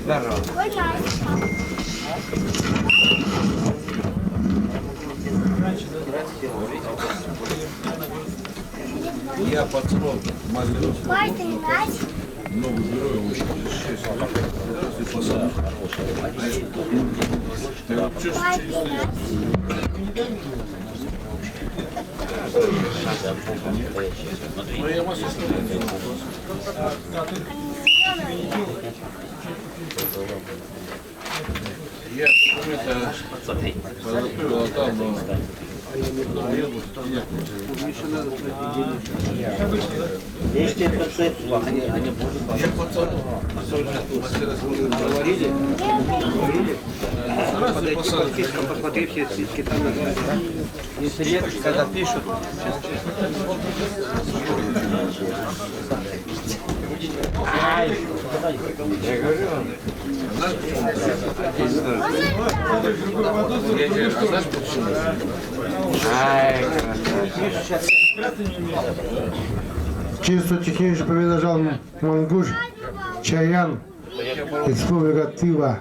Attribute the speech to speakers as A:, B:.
A: Здорово.
B: Я пацанов малюю. Много героев очень. Ты пацан. Ты вообще ну я вас я документы подготовил, а там
C: Если это цель, они будут
B: я пацану говорили,
C: посмотри все списки там.
A: Если нет, когда пишут. Я говорю вам.
B: Знаешь почему?
D: Чисто технически победожал Мангуш, Чаян, Республика Тыва.